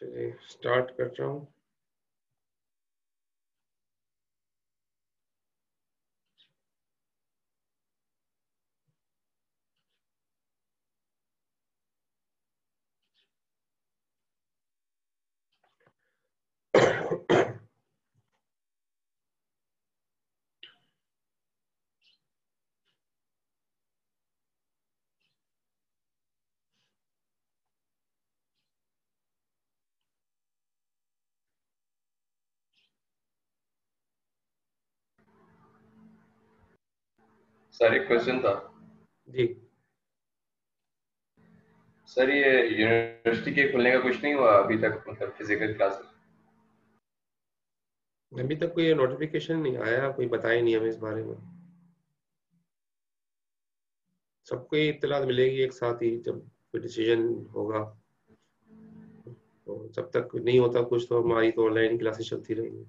चलिए स्टार्ट कर रहा हूँ। सर एक क्वेश्चन था। जी सर ये यूनिवर्सिटी के खुलने का कुछ नहीं हुआ अभी तक, मतलब फिजिकल क्लासेस? अभी तक कोई नोटिफिकेशन नहीं आया, कोई बताया नहीं हमें इस बारे में। सबको ये इत्तला मिलेगी एक साथ ही जब कोई डिसीजन होगा। तो जब तक नहीं होता कुछ तो हमारी तो ऑनलाइन क्लासेस चलती रहेंगी।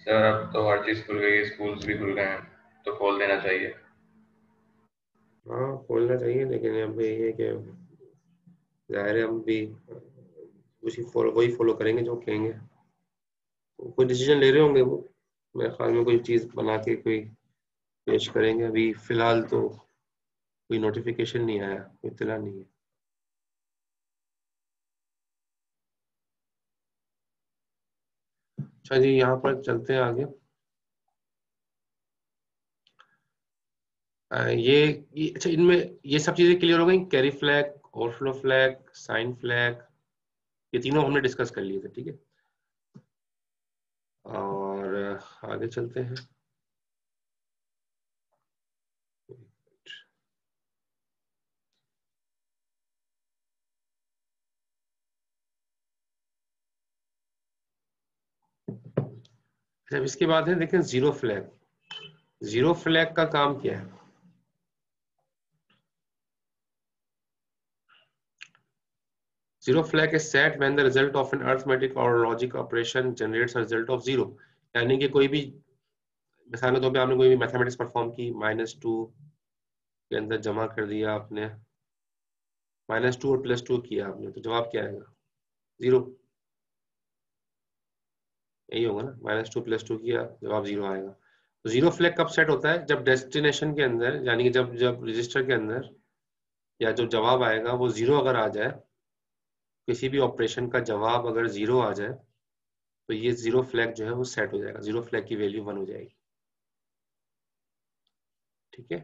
सर अब तो हर चीज खुल गई है, स्कूल्स भी खुल गए हैं, तो खोल देना चाहिए। हाँ खोलना चाहिए, लेकिन अब ये है कि जाहिर है हम भी वही फॉलो करेंगे जो कहेंगे। तो कोई डिसीजन ले रहे होंगे वो, मेरे ख्याल में कोई चीज़ बना के कोई पेश करेंगे। अभी फिलहाल तो कोई नोटिफिकेशन नहीं आया, कोई इत्तला नहीं है। अच्छा जी, यहाँ पर चलते हैं आगे। अच्छा, इनमें ये सब चीजें क्लियर हो गई। Carry flag, overflow flag, sign flag, ये तीनों हमने डिस्कस कर लिए थे, ठीक है। और आगे चलते हैं। अच्छा, इसके बाद है देखें जीरो फ्लैग। जीरो फ्लैग का काम क्या है? Zero flag is set when the result of an arithmetic or logic operation generates a result of zero। यानी कि कोई भी, मिसाल के तौर पे आपने कोई भी मैथमेटिक्स परफॉर्म की, -2 के अंदर जमा कर दिया आपने, -2 और +2 किया आपने, तो जवाब क्या आएगा? 0। यही होगा ना, -2 +2 किया, जवाब 0 आएगा। तो जीरो फ्लैग कब सेट होता है? जब डेस्टिनेशन के अंदर, यानी कि जब जब रजिस्टर के अंदर या जो जवाब आएगा वो 0 अगर आ जाए, किसी भी ऑपरेशन का जवाब अगर 0 आ जाए, तो ये जीरो फ्लैग जो है वो सेट हो जाएगा, जीरो फ्लैग की वैल्यू 1 हो जाएगी, ठीक है।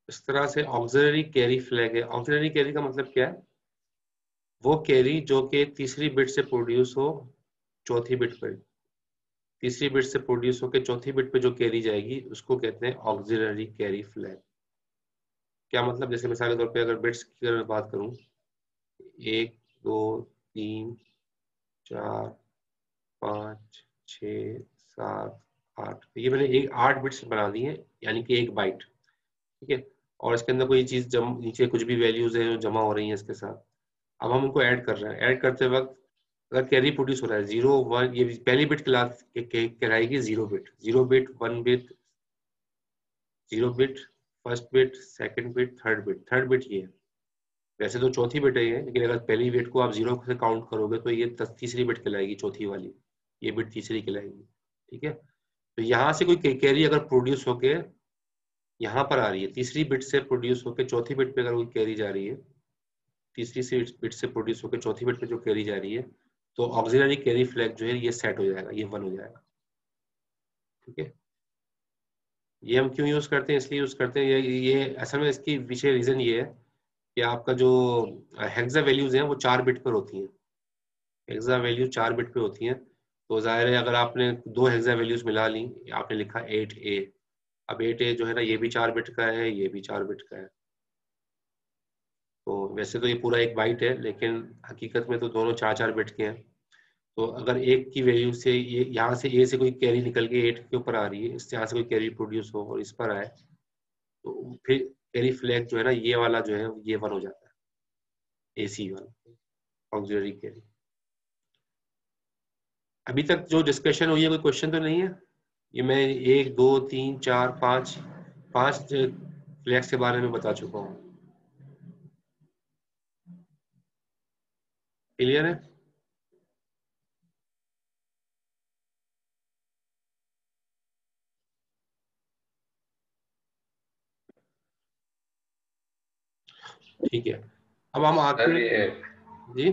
इस तरह से ऑक्सिलरी कैरी फ्लैग है। ऑक्सिलरी कैरी का मतलब क्या है? वो कैरी जो कि तीसरी बिट से प्रोड्यूस हो चौथी बिट पर, तीसरी बिट से प्रोड्यूस होकर चौथी बिट पे जो कैरी जाएगी उसको कहते हैं ऑक्सिलरी कैरी फ्लैग। क्या मतलब? जैसे मिसाल के तौर पे अगर बिट्स की अगर बात करूं, 1 2 3 4 5 6 7 8, ये मैंने एक 8 बिट्स बना दी है, यानी कि एक बाइट, ठीक है। और इसके अंदर कोई चीज नीचे कुछ भी वैल्यूज है जो जमा हो रही है इसके साथ, अब हम उनको ऐड कर रहे हैं। ऐड करते वक्त अगर कैरी प्रोड्यूस हो रहा है 0 1, ये पहली बिट कहलाएगी zero bit. Zero bit, 1 bit, zero bit, first bit, second bit, third bit. Third bit ये है, वैसे तो चौथी बिट है ये, लेकिन अगर पहली बिट को आप 0 से काउंट करोगे तो ये तीसरी बिट कहलाएगी, चौथी वाली, ये बिट तीसरी कहलाएगी, ठीक है। तो यहाँ से कोई कैरी अगर प्रोड्यूस होके यहाँ पर आ रही है, तीसरी बिट से प्रोड्यूस होकर चौथी बिट पे अगर कोई कैरी जा रही है, तीसरी से बिट से प्रोड्यूस होकर चौथी बिट पे जो कैरी जा रही है, तो ऑक्सिलरी कैरी फ्लैग जो है ये सेट हो जाएगा, ये 1 हो जाएगा, ठीक है। ये हम क्यों यूज करते हैं? इसलिए यूज करते हैं, ये असल में इसकी पीछे रीजन ये है कि आपका जो हेक्सा वैल्यूज हैं वो 4 बिट पर होती हैं। हेक्सा वैल्यू 4 बिट पे होती हैं, तो जाहिर है अगर आपने दो हेक्सा वैल्यूज मिला ली, आपने लिखा 8A, अब 8A जो है ना ये भी 4 बिट का है, ये भी 4 बिट का है। तो वैसे तो ये पूरा एक बाइट है, लेकिन हकीकत में तो दोनों 4 4 बिट के हैं। तो अगर एक की वैल्यू से ये यहाँ से ए से कोई कैरी निकल के 8 के ऊपर आ रही है, इससे यहाँ से कोई कैरी प्रोड्यूस हो और इस पर आए, तो फिर कैरी फ्लैग जो है ना ये वाला जो है ये 1 हो जाता है, AC वाला ऑक्सिलरी कैरी। अभी तक जो डिस्कशन हुई है कोई क्वेश्चन तो नहीं है? ये मैं 1 2 3 4 5 5 फ्लैग्स के बारे में बता चुका हूँ। क्लियर है? ठीक है, अब हम आते सर हैं। ये जी,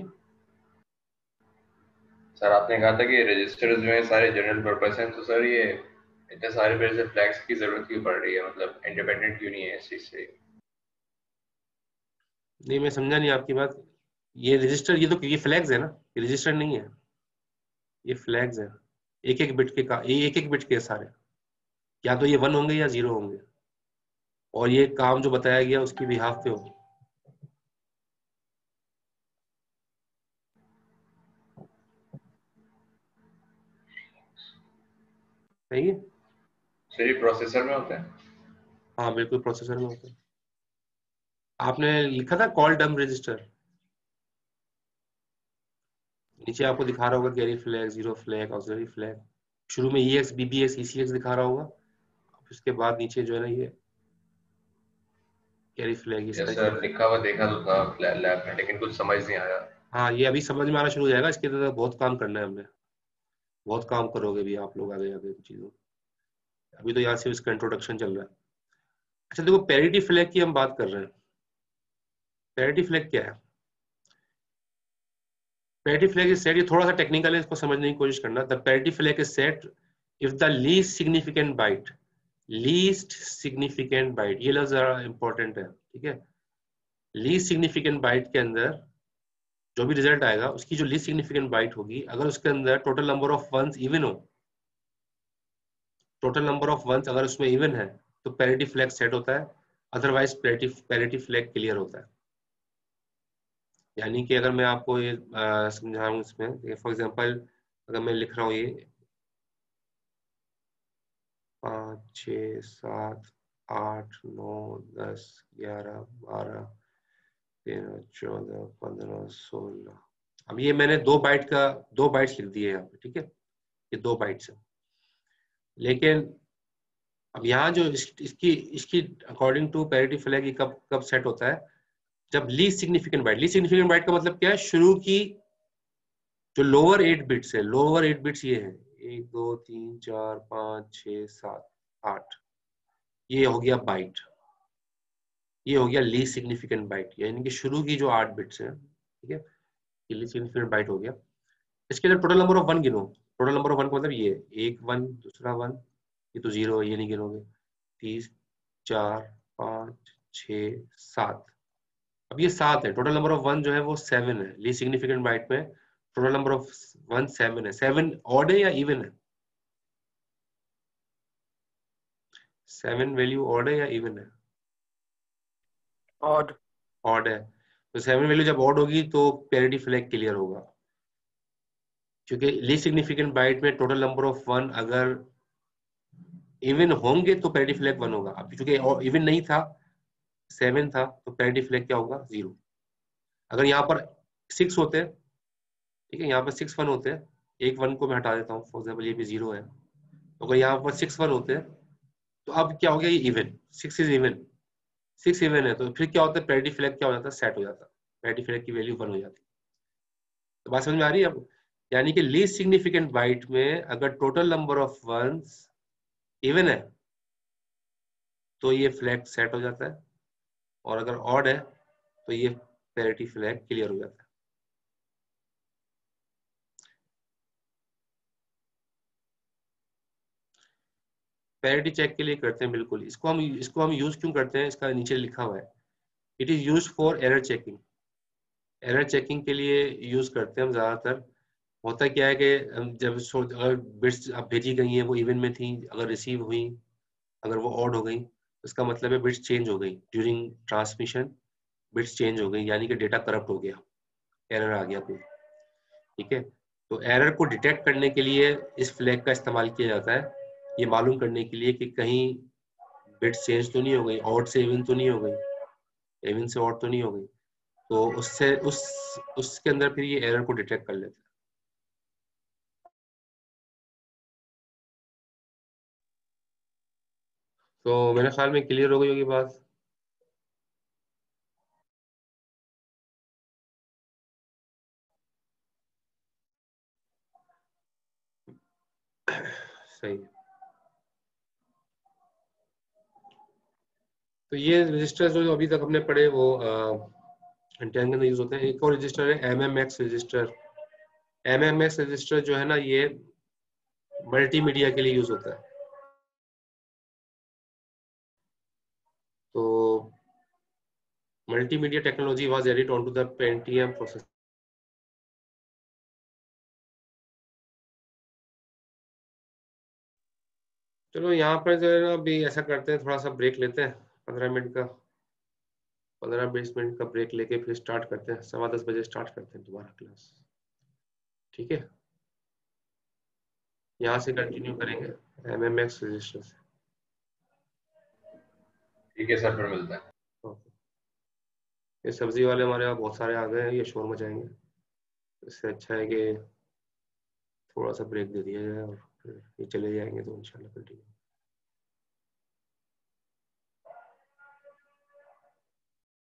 सर आपने कहा था कि रजिस्टर्स जो है सारे जनरल पर्पस हैं, तो सर ये इतने सारे मेरे से फ्लैग्स की जरूरत क्यों पड़ रही है, मतलब इंडिपेंडेंट क्यों नहीं है इस चीज से? नहीं मैं समझा नहीं आपकी बात। ये रजिस्टर, ये फ्लैग्स है ना, ये रजिस्टर नहीं है, ये फ्लैग्स है। एक एक बिट के का, ये एक एक बिट के सारे, या तो ये 1 होंगे या 0 होंगे, और ये काम जो बताया गया उसकी बिहाफ पे होगा। सही है। सर ये प्रोसेसर में होता है? हाँ बिल्कुल प्रोसेसर में होता है। आपने लिखा था कॉल डम्प रजिस्टर, नीचे आपको दिखा रहा होगा carry flag, zero flag, auxiliary flag. शुरू में EX BBX ECX दिखा रहा होगा, उसके बाद नीचे जो है ना ये कैरी फ्लैग, ये यस सारी सर, चीजें। लिखा हुआ देखा तो था लैब में, लेकिन कुछ समझ नहीं आया। हाँ ये अभी समझ में आना शुरू हो जाएगा, इसके अंदर बहुत काम करना है हमने, बहुत काम करोगे भी आप लोग आगे आगे इन चीजों। अभी तो यहाँ सिर्फ इसका इंट्रोडक्शन चल रहा है। अच्छा देखो, पैरिटी फ्लैग की हम बात कर रहे हैं। पैरिटी फ्लैग क्या है? पैरिटी फ्लैग इज सेट, ये थोड़ा सा टेक्निकल है, इसको समझने की कोशिश करना। The parity flag is set if the least significant byte, least significant byte, ये लफ्ज जरा इंपॉर्टेंट है, ठीक है। लीस्ट सिग्निफिकेंट बाइट के अंदर जो भी रिजल्ट आएगा, उसकी जो लीस्ट सिग्निफिकेंट बाइट होगी, अगर उसके अंदर total number of ones even हो, टोटल नंबर ऑफ वंस अगर उसमें इवन है, तो पैरिटी फ्लैग सेट होता है, अदरवाइज पैरिटी फ्लैग क्लियर होता है। यानी कि अगर मैं आपको ये समझाऊं इसमें, फॉर एग्जांपल अगर मैं लिख रहा हूँ ये 5 6 7 8 9 10 11 12 13 14 15 16, अब ये मैंने 2 बाइट का, 2 बाइट्स लिख दिए यहाँ पे, ठीक है, ये 2 बाइट्स है। लेकिन अब यहाँ जो इसकी इसकी अकॉर्डिंग टू पैरिटी फ्लैग ये कब कब सेट होता है? जब least significant byte, least significant byte का मतलब क्या है? शुरू की जो लोअर 8 बिट्स है, लोअर 8 बिट्स ये है 1 2 3 4 5 6 7 8, ये हो गया बाइट, ये हो गया लीस्ट सिग्निफिकेंट बाइट, यानी कि शुरू की जो 8 बिट्स है, ठीक है, ये लीस्ट सिग्निफिकेंट बाइट हो गया। इसके अंदर टोटल नंबर ऑफ वन गिनो, टोटल नंबर ऑफ वन का मतलब ये एक वन, दूसरा वन, ये तो 0 है, ये नहीं गिनोगे, 30 4 5 6 7, अब ये 7 है, टोटल नंबर ऑफ वन जो है वो 7 है, लीस्ट सिग्निफिकेंट बाइट में टोटल नंबर ऑफ वन 7 है। 7 ऑड है या इवन है? 7 वैल्यू ऑड है या इवन है? ऑड। ऑड है। तो 7 वैल्यू जब ऑड होगी तो पैरिटी फ्लैग क्लियर होगा, क्योंकि लीस्ट सिग्निफिकेंट बाइट में टोटल नंबर ऑफ वन अगर इवन होंगे तो पैरिटी फ्लैग 1 होगा। अब चूंकि इवन नहीं था, 7 था, तो पैरिटी फ्लैग क्या होगा? 0। अगर यहाँ पर 6 होते, ठीक है, यहाँ पर 6 1 होते, एक 1 को मैं हटा देता हूँ, फॉर एग्जाम्पल ये भी 0 है, तो अगर यहाँ पर 6 1 होते, तो अब क्या हो गया? ये इवन, 6 इज इवन, 6 इवन है, तो फिर क्या होता है? पैरिटी फ्लैग क्या हो जाता है? सेट हो जाता है, पैरिटी फ्लैग की वैल्यू 1 हो जाती है। तो बात समझ में आ रही है अब? यानी कि लीस्ट सिग्निफिकेंट बाइट में अगर total number of ones even है तो ये फ्लैग सेट हो जाता है, और अगर ऑड है तो ये पैरिटी फ्लैग क्लियर हो जाता है। पैरिटी चेक के लिए करते हैं बिल्कुल, इसको हम यूज क्यों करते हैं, इसका नीचे लिखा हुआ है, it is use for error checking. Error checking के लिए यूज करते हैं हम ज्यादातर। होता क्या है कि जब अगर बिट्स अब भेजी गई हैं वो इवन में थी, अगर रिसीव हुई, अगर वो ऑड हो गई, इसका मतलब है बिट्स चेंज हो गई ड्यूरिंग ट्रांसमिशन, बिट्स चेंज हो गई, यानी कि डेटा करप्ट हो गया, एरर आ गया कोई, ठीक है। तो एरर को डिटेक्ट करने के लिए इस फ्लैग का इस्तेमाल किया जाता है, ये मालूम करने के लिए कि कहीं बिट्स चेंज तो नहीं हो गई, ऑड से इवन तो नहीं हो गई, इवन से ऑड तो नहीं हो गई, तो उससे उसके अंदर फिर ये एरर को डिटेक्ट कर लेते हैं। तो मेरे ख्याल में क्लियर हो गई होगी बात। सही। तो ये रजिस्टर जो अभी तक हमने पढ़े वो टैंक के अंदर यूज होते हैं। एक और रजिस्टर है MMX रजिस्टर। MMX रजिस्टर जो है ना, ये मल्टीमीडिया के लिए यूज होता है। तो multimedia technology was added onto the Pentium processor. चलो यहाँ पर जो है ना, अभी ऐसा करते हैं, थोड़ा सा ब्रेक लेते हैं 15 मिनट का, 15-20 मिनट का ब्रेक लेके फिर स्टार्ट करते हैं। 10:15 बजे स्टार्ट करते हैं दोबारा क्लास, ठीक है? यहाँ से कंटिन्यू करेंगे MMX रजिस्टर से। ठीक है सर, फिर मिलते हैं। ओके। ये सब्जी वाले हमारे यहाँ बहुत सारे आ गए हैं, ये शोर मचाएंगे। इससे अच्छा है कि थोड़ा सा ब्रेक दे दिया जाए और फिर ये चले जाएंगे तो इंशाल्लाह कंटिन्यू।